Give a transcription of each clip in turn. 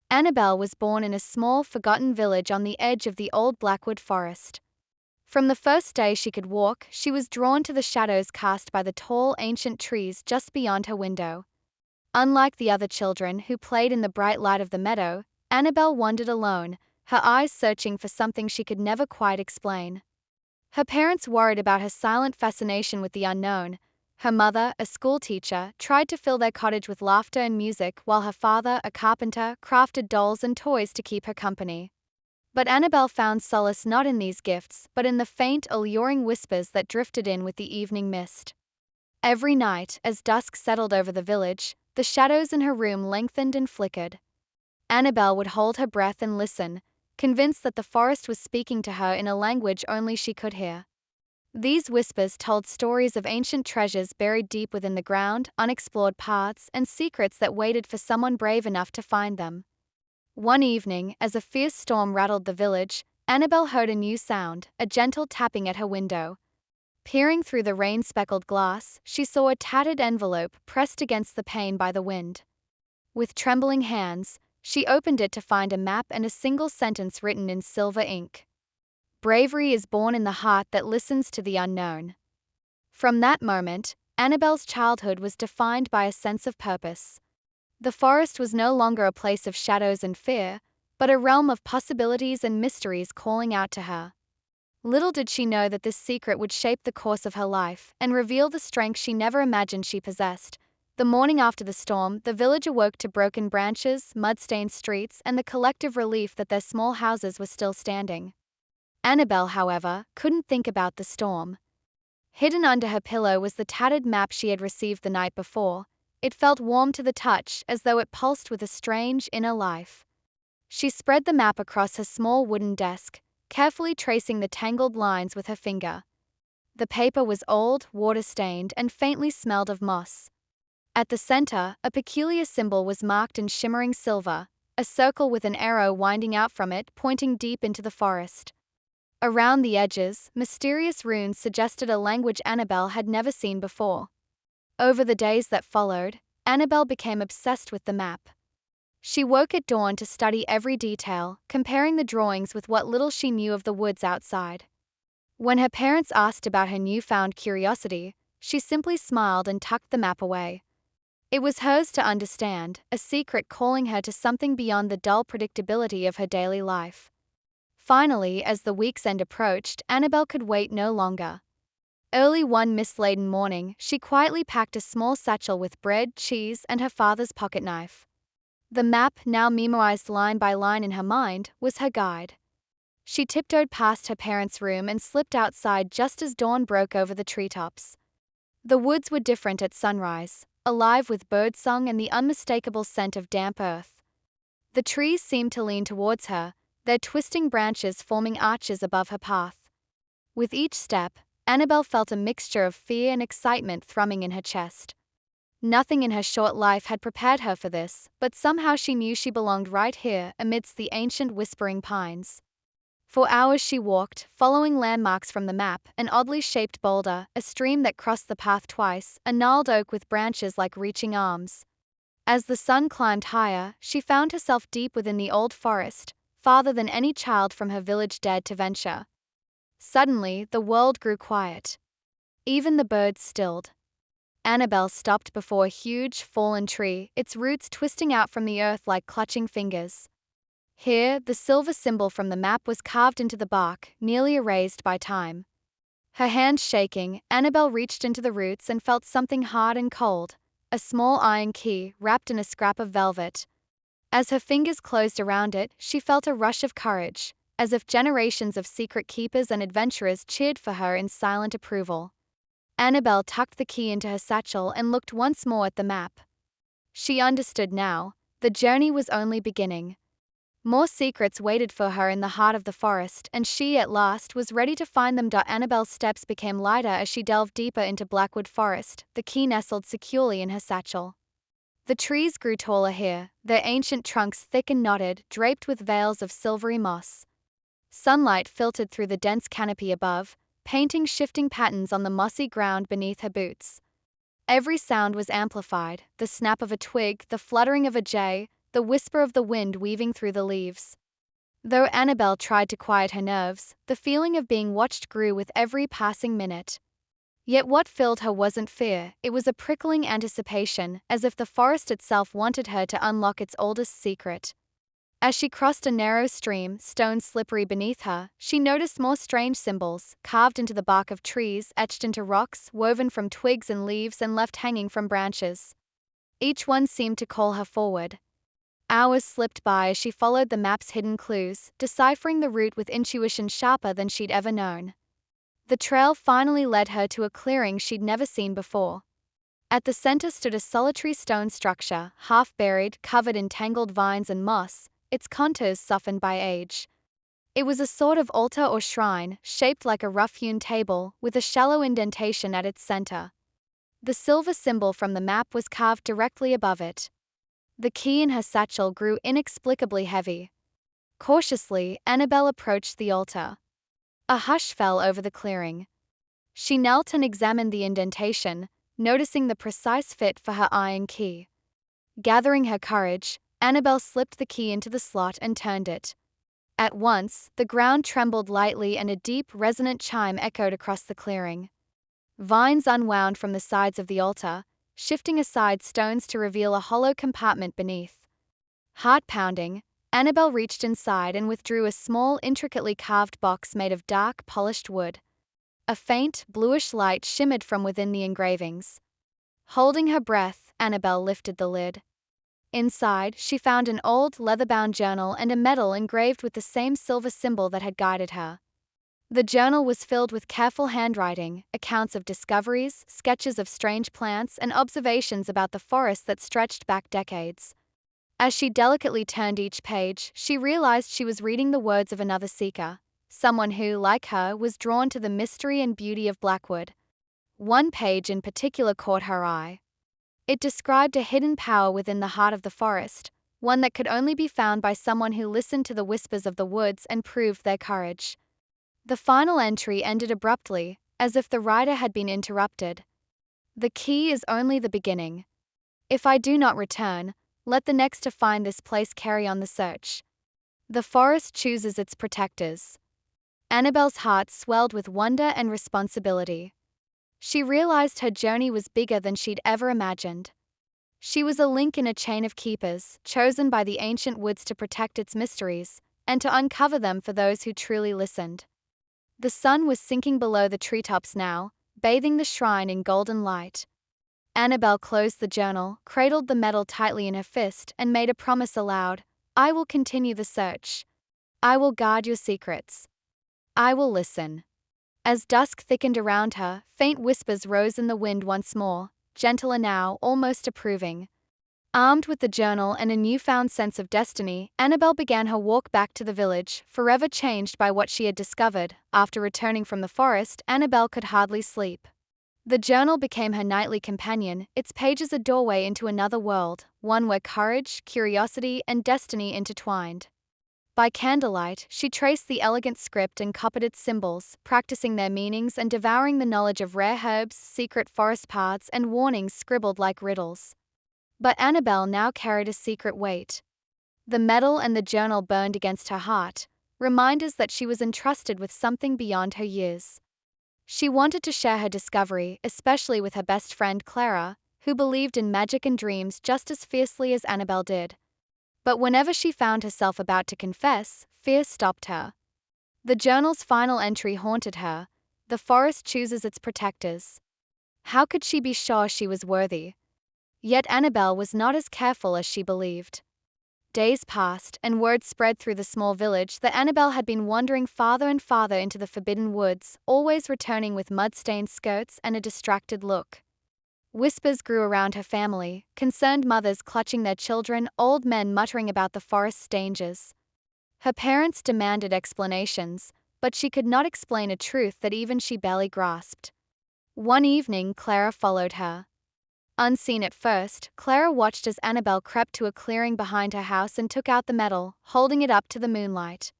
Annabel was born in a small, forgotten village on the edge of the old Blackwood forest. From the first day she could walk, she was drawn to the shadows cast by the tall, ancient trees just beyond her window. Unlike the other children who played in the bright light of the meadow, Annabel wandered alone, her eyes searching for something she could never quite explain. Her parents worried about her silent fascination with the unknown. Her mother, a schoolteacher, tried to fill their cottage with laughter and music, while her father, a carpenter, crafted dolls and toys to keep her company. But Annabel found solace not in these gifts, but in the faint, alluring whispers that drifted in with the evening mist. Every night, as dusk settled over the village, the shadows in her room lengthened and flickered. Annabel would hold her breath and listen, convinced that the forest was speaking to her in a language only she could hear. These whispers told stories of ancient treasures buried deep within the ground, unexplored paths, and secrets that waited for someone brave enough to find them. One evening, as a fierce storm rattled the village, Annabel heard a new sound, a gentle tapping at her window. Peering through the rain-speckled glass, she saw a tattered envelope pressed against the pane by the wind. With trembling hands, she opened it to find a map and a single sentence written in silver ink. "Bravery is born in the heart that listens to the unknown." From that moment, Annabel's childhood was defined by a sense of purpose. The forest was no longer a place of shadows and fear, but a realm of possibilities and mysteries calling out to her. Little did she know that this secret would shape the course of her life and reveal the strength she never imagined she possessed. The morning after the storm, the village awoke to broken branches, mud-stained streets, and the collective relief that their small houses were still standing. Annabel, however, couldn't think about the storm. Hidden under her pillow was the tattered map she had received the night before. It felt warm to the touch, as though it pulsed with a strange inner life. She spread the map across her small wooden desk, carefully tracing the tangled lines with her finger. The paper was old, water-stained, and faintly smelled of moss. At the center, a peculiar symbol was marked in shimmering silver, a circle with an arrow winding out from it, pointing deep into the forest. Around the edges, mysterious runes suggested a language Annabel had never seen before. Over the days that followed, Annabel became obsessed with the map. She woke at dawn to study every detail, comparing the drawings with what little she knew of the woods outside. When her parents asked about her newfound curiosity, she simply smiled and tucked the map away. It was hers to understand, a secret calling her to something beyond the dull predictability of her daily life. Finally, as the week's end approached, Annabel could wait no longer. Early one mist-laden morning, she quietly packed a small satchel with bread, cheese, and her father's pocket knife. The map, now memorized line by line in her mind, was her guide. She tiptoed past her parents' room and slipped outside just as dawn broke over the treetops. The woods were different at sunrise, alive with birdsong and the unmistakable scent of damp earth. The trees seemed to lean towards her, their twisting branches forming arches above her path. With each step, Annabel felt a mixture of fear and excitement thrumming in her chest. Nothing in her short life had prepared her for this, but somehow she knew she belonged right here amidst the ancient whispering pines. For hours she walked, following landmarks from the map, an oddly shaped boulder, a stream that crossed the path twice, a gnarled oak with branches like reaching arms. As the sun climbed higher, she found herself deep within the old forest, farther than any child from her village dared to venture. Suddenly, the world grew quiet. Even the birds stilled. Annabel stopped before a huge, fallen tree, its roots twisting out from the earth like clutching fingers. Here, the silver symbol from the map was carved into the bark, nearly erased by time. Her hands shaking, Annabel reached into the roots and felt something hard and cold, a small iron key wrapped in a scrap of velvet. As her fingers closed around it, she felt a rush of courage, as if generations of secret keepers and adventurers cheered for her in silent approval. Annabel tucked the key into her satchel and looked once more at the map. She understood now, the journey was only beginning. More secrets waited for her in the heart of the forest, and she, at last, was ready to find them. Annabel's steps became lighter as she delved deeper into Blackwood forest, the key nestled securely in her satchel. The trees grew taller here, their ancient trunks thick and knotted, draped with veils of silvery moss. Sunlight filtered through the dense canopy above, painting shifting patterns on the mossy ground beneath her boots. Every sound was amplified, the snap of a twig, the fluttering of a jay, the whisper of the wind weaving through the leaves. Though Annabel tried to quiet her nerves, the feeling of being watched grew with every passing minute. Yet what filled her wasn't fear, it was a prickling anticipation, as if the forest itself wanted her to unlock its oldest secret. As she crossed a narrow stream, stones slippery beneath her, she noticed more strange symbols, carved into the bark of trees, etched into rocks, woven from twigs and leaves and left hanging from branches. Each one seemed to call her forward. Hours slipped by as she followed the map's hidden clues, deciphering the route with intuition sharper than she'd ever known. The trail finally led her to a clearing she'd never seen before. At the center stood a solitary stone structure, half buried, covered in tangled vines and moss, its contours softened by age. It was a sort of altar or shrine, shaped like a rough-hewn table, with a shallow indentation at its center. The silver symbol from the map was carved directly above it. The key in her satchel grew inexplicably heavy. Cautiously, Annabel approached the altar. A hush fell over the clearing. She knelt and examined the indentation, noticing the precise fit for her iron key. Gathering her courage, Annabel slipped the key into the slot and turned it. At once, the ground trembled lightly and a deep, resonant chime echoed across the clearing. Vines unwound from the sides of the altar, shifting aside stones to reveal a hollow compartment beneath. Heart pounding, Annabel reached inside and withdrew a small, intricately carved box made of dark, polished wood. A faint, bluish light shimmered from within the engravings. Holding her breath, Annabel lifted the lid. Inside, she found an old, leather-bound journal and a medal engraved with the same silver symbol that had guided her. The journal was filled with careful handwriting, accounts of discoveries, sketches of strange plants, and observations about the forest that stretched back decades. As she delicately turned each page, she realized she was reading the words of another seeker, someone who, like her, was drawn to the mystery and beauty of Blackwood. One page in particular caught her eye. It described a hidden power within the heart of the forest, one that could only be found by someone who listened to the whispers of the woods and proved their courage. The final entry ended abruptly, as if the writer had been interrupted. The key is only the beginning. If I do not return, let the next to find this place carry on the search. The forest chooses its protectors. Annabel's heart swelled with wonder and responsibility. She realized her journey was bigger than she'd ever imagined. She was a link in a chain of keepers, chosen by the ancient woods to protect its mysteries, and to uncover them for those who truly listened. The sun was sinking below the treetops now, bathing the shrine in golden light. Annabel closed the journal, cradled the medal tightly in her fist, and made a promise aloud. I will continue the search. I will guard your secrets. I will listen. As dusk thickened around her, faint whispers rose in the wind once more, gentler now, almost approving. Armed with the journal and a newfound sense of destiny, Annabel began her walk back to the village, forever changed by what she had discovered. After returning from the forest, Annabel could hardly sleep. The journal became her nightly companion, its pages a doorway into another world, one where courage, curiosity, and destiny intertwined. By candlelight, she traced the elegant script and copied its symbols, practicing their meanings and devouring the knowledge of rare herbs, secret forest paths, and warnings scribbled like riddles. But Annabel now carried a secret weight. The medal and the journal burned against her heart, reminders that she was entrusted with something beyond her years. She wanted to share her discovery, especially with her best friend Clara, who believed in magic and dreams just as fiercely as Annabel did. But whenever she found herself about to confess, fear stopped her. The journal's final entry haunted her. The forest chooses its protectors. How could she be sure she was worthy? Yet Annabel was not as careful as she believed. Days passed, and word spread through the small village that Annabel had been wandering farther and farther into the forbidden woods, always returning with mud-stained skirts and a distracted look. Whispers grew around her family, concerned mothers clutching their children, old men muttering about the forest's dangers. Her parents demanded explanations, but she could not explain a truth that even she barely grasped. One evening, Clara followed her. Unseen at first, Clara watched as Annabel crept to a clearing behind her house and took out the medal, holding it up to the moonlight.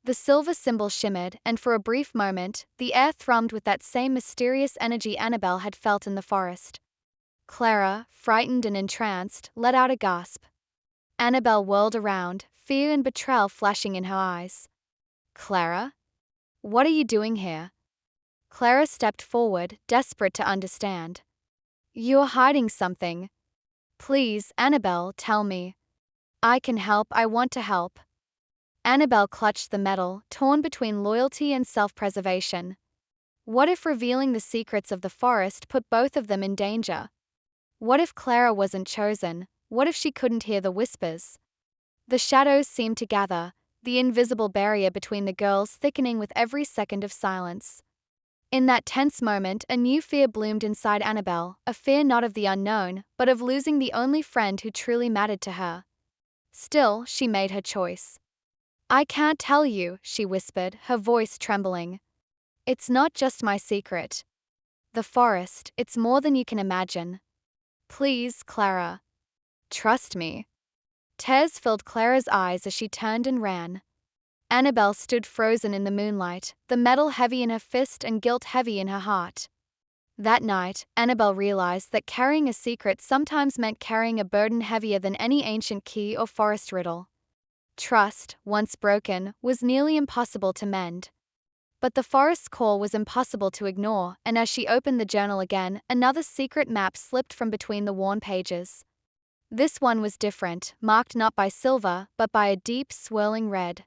The silver symbol shimmered, and for a brief moment, the air thrummed with that same mysterious energy Annabel had felt in the forest. Clara, frightened and entranced, let out a gasp. Annabel whirled around, fear and betrayal flashing in her eyes. Clara? What are you doing here? Clara stepped forward, desperate to understand. You're hiding something. Please, Annabel, tell me. I can help, I want to help. Annabel clutched the metal, torn between loyalty and self-preservation. What if revealing the secrets of the forest put both of them in danger? What if Clara wasn't chosen? What if she couldn't hear the whispers? The shadows seemed to gather, the invisible barrier between the girls thickening with every second of silence. In that tense moment, a new fear bloomed inside Annabel, a fear not of the unknown, but of losing the only friend who truly mattered to her. Still, she made her choice. I can't tell you, she whispered, her voice trembling. It's not just my secret. The forest, it's more than you can imagine. Please, Clara. Trust me. Tears filled Clara's eyes as she turned and ran. Annabel stood frozen in the moonlight, the metal heavy in her fist and guilt heavy in her heart. That night, Annabel realized that carrying a secret sometimes meant carrying a burden heavier than any ancient key or forest riddle. Trust, once broken, was nearly impossible to mend. But the forest's call was impossible to ignore, and as she opened the journal again, another secret map slipped from between the worn pages. This one was different, marked not by silver, but by a deep, swirling red.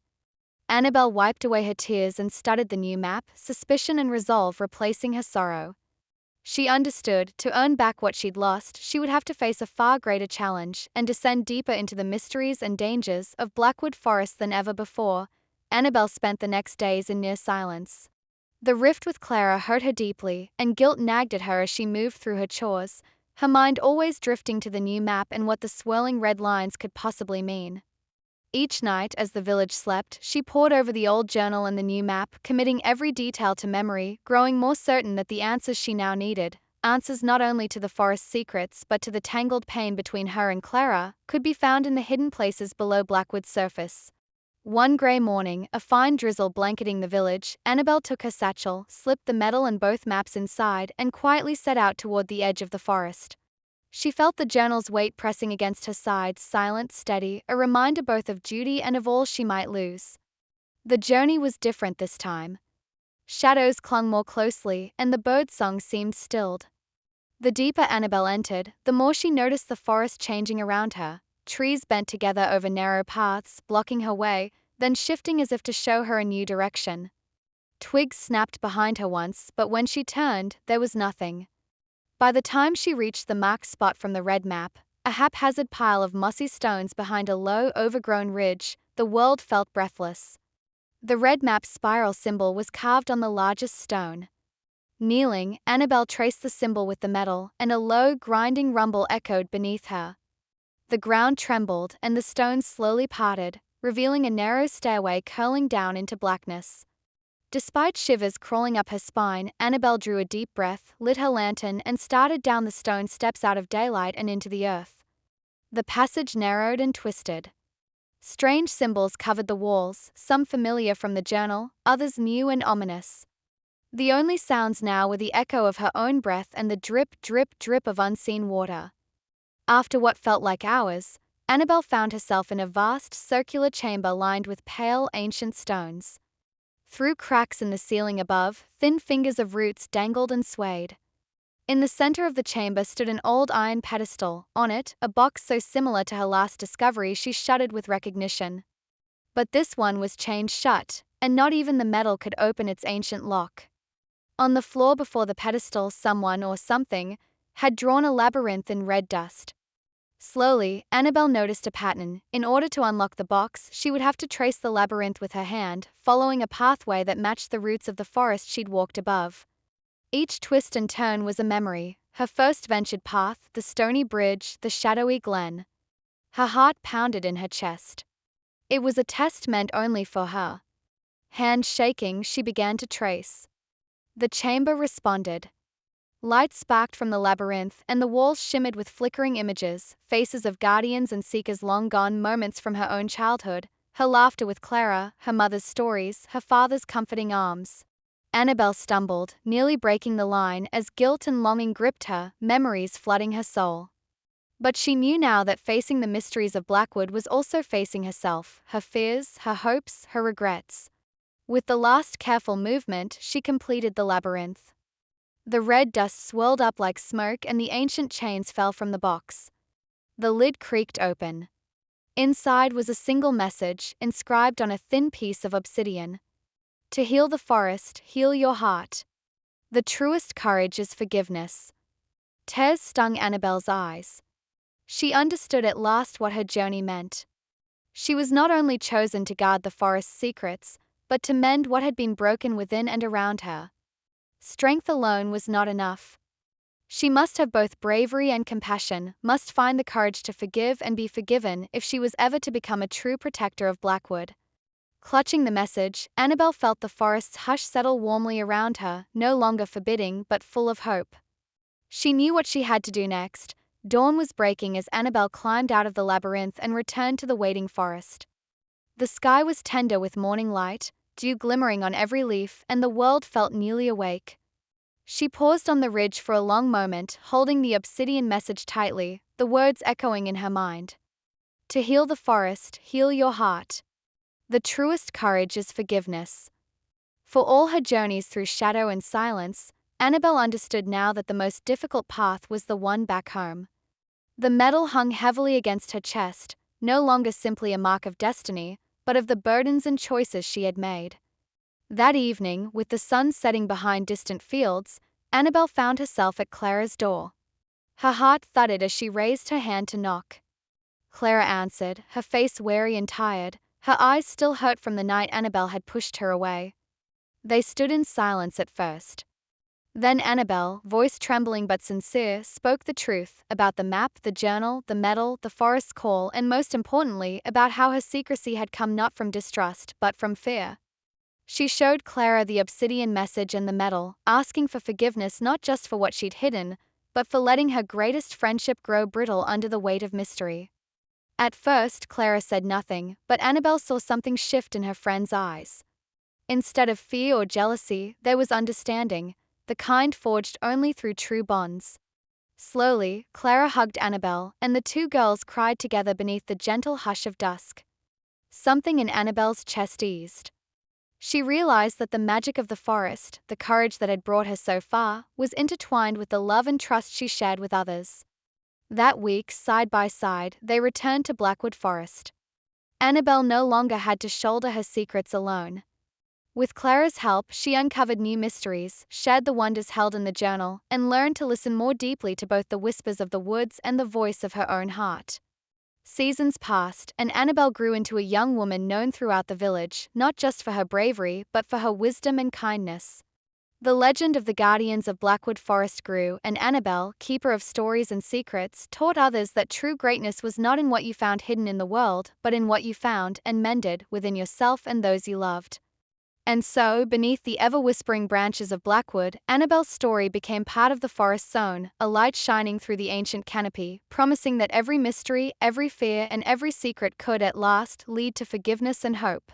Annabel wiped away her tears and studied the new map, suspicion and resolve replacing her sorrow. She understood, to earn back what she'd lost, she would have to face a far greater challenge and descend deeper into the mysteries and dangers of Blackwood Forest than ever before. Annabel spent the next days in near silence. The rift with Clara hurt her deeply, and guilt nagged at her as she moved through her chores, her mind always drifting to the new map and what the swirling red lines could possibly mean. Each night, as the village slept, she pored over the old journal and the new map, committing every detail to memory, growing more certain that the answers she now needed, answers not only to the forest's secrets but to the tangled pain between her and Clara, could be found in the hidden places below Blackwood's surface. One grey morning, a fine drizzle blanketing the village, Annabel took her satchel, slipped the metal and both maps inside, and quietly set out toward the edge of the forest. She felt the journal's weight pressing against her side, silent, steady, a reminder both of duty and of all she might lose. The journey was different this time. Shadows clung more closely, and the birdsong seemed stilled. The deeper Annabel entered, the more she noticed the forest changing around her. Trees bent together over narrow paths, blocking her way, then shifting as if to show her a new direction. Twigs snapped behind her once, but when she turned, there was nothing. By the time she reached the marked spot from the red map, a haphazard pile of mossy stones behind a low, overgrown ridge, the world felt breathless. The red map's spiral symbol was carved on the largest stone. Kneeling, Annabel traced the symbol with the metal, and a low, grinding rumble echoed beneath her. The ground trembled, and the stones slowly parted, revealing a narrow stairway curling down into blackness. Despite shivers crawling up her spine, Annabel drew a deep breath, lit her lantern, and started down the stone steps out of daylight and into the earth. The passage narrowed and twisted. Strange symbols covered the walls, some familiar from the journal, others new and ominous. The only sounds now were the echo of her own breath and the drip, drip, drip of unseen water. After what felt like hours, Annabel found herself in a vast, circular chamber lined with pale, ancient stones. Through cracks in the ceiling above, thin fingers of roots dangled and swayed. In the center of the chamber stood an old iron pedestal, on it, a box so similar to her last discovery she shuddered with recognition. But this one was chained shut, and not even the metal could open its ancient lock. On the floor before the pedestal, someone or something had drawn a labyrinth in red dust. Slowly, Annabel noticed a pattern. In order to unlock the box, she would have to trace the labyrinth with her hand, following a pathway that matched the roots of the forest she'd walked above. Each twist and turn was a memory, her first ventured path, the stony bridge, the shadowy glen. Her heart pounded in her chest. It was a test meant only for her. Hand shaking, she began to trace. The chamber responded. Light sparked from the labyrinth, and the walls shimmered with flickering images, faces of guardians and seekers long gone, moments from her own childhood, her laughter with Clara, her mother's stories, her father's comforting arms. Annabel stumbled, nearly breaking the line as guilt and longing gripped her, memories flooding her soul. But she knew now that facing the mysteries of Blackwood was also facing herself, her fears, her hopes, her regrets. With the last careful movement, she completed the labyrinth. The red dust swirled up like smoke and the ancient chains fell from the box. The lid creaked open. Inside was a single message, inscribed on a thin piece of obsidian. To heal the forest, heal your heart. The truest courage is forgiveness. Tears stung Annabel's eyes. She understood at last what her journey meant. She was not only chosen to guard the forest's secrets, but to mend what had been broken within and around her. Strength alone was not enough. She must have both bravery and compassion, must find the courage to forgive and be forgiven if she was ever to become a true protector of Blackwood. Clutching the message, Annabel felt the forest's hush settle warmly around her, no longer forbidding but full of hope. She knew what she had to do next. Dawn was breaking as Annabel climbed out of the labyrinth and returned to the waiting forest. The sky was tender with morning light, dew glimmering on every leaf, and the world felt newly awake. She paused on the ridge for a long moment, holding the obsidian message tightly, the words echoing in her mind. To heal the forest, heal your heart. The truest courage is forgiveness. For all her journeys through shadow and silence, Annabel understood now that the most difficult path was the one back home. The medal hung heavily against her chest, no longer simply a mark of destiny, but of the burdens and choices she had made. That evening, with the sun setting behind distant fields, Annabel found herself at Clara's door. Her heart thudded as she raised her hand to knock. Clara answered, her face weary and tired, her eyes still hurt from the night Annabel had pushed her away. They stood in silence at first. Then Annabel, voice trembling but sincere, spoke the truth about the map, the journal, the medal, the forest's call, and most importantly, about how her secrecy had come not from distrust but from fear. She showed Clara the obsidian message and the medal, asking for forgiveness not just for what she'd hidden, but for letting her greatest friendship grow brittle under the weight of mystery. At first, Clara said nothing, but Annabel saw something shift in her friend's eyes. Instead of fear or jealousy, there was understanding, the kind forged only through true bonds. Slowly, Clara hugged Annabel, and the two girls cried together beneath the gentle hush of dusk. Something in Annabel's chest eased. She realized that the magic of the forest, the courage that had brought her so far, was intertwined with the love and trust she shared with others. That week, side by side, they returned to Blackwood Forest. Annabel no longer had to shoulder her secrets alone. With Clara's help, she uncovered new mysteries, shared the wonders held in the journal, and learned to listen more deeply to both the whispers of the woods and the voice of her own heart. Seasons passed, and Annabel grew into a young woman known throughout the village, not just for her bravery, but for her wisdom and kindness. The legend of the Guardians of Blackwood Forest grew, and Annabel, keeper of stories and secrets, taught others that true greatness was not in what you found hidden in the world, but in what you found and mended within yourself and those you loved. And so, beneath the ever-whispering branches of Blackwood, Annabel's story became part of the forest's own, a light shining through the ancient canopy, promising that every mystery, every fear, and every secret could, at last, lead to forgiveness and hope.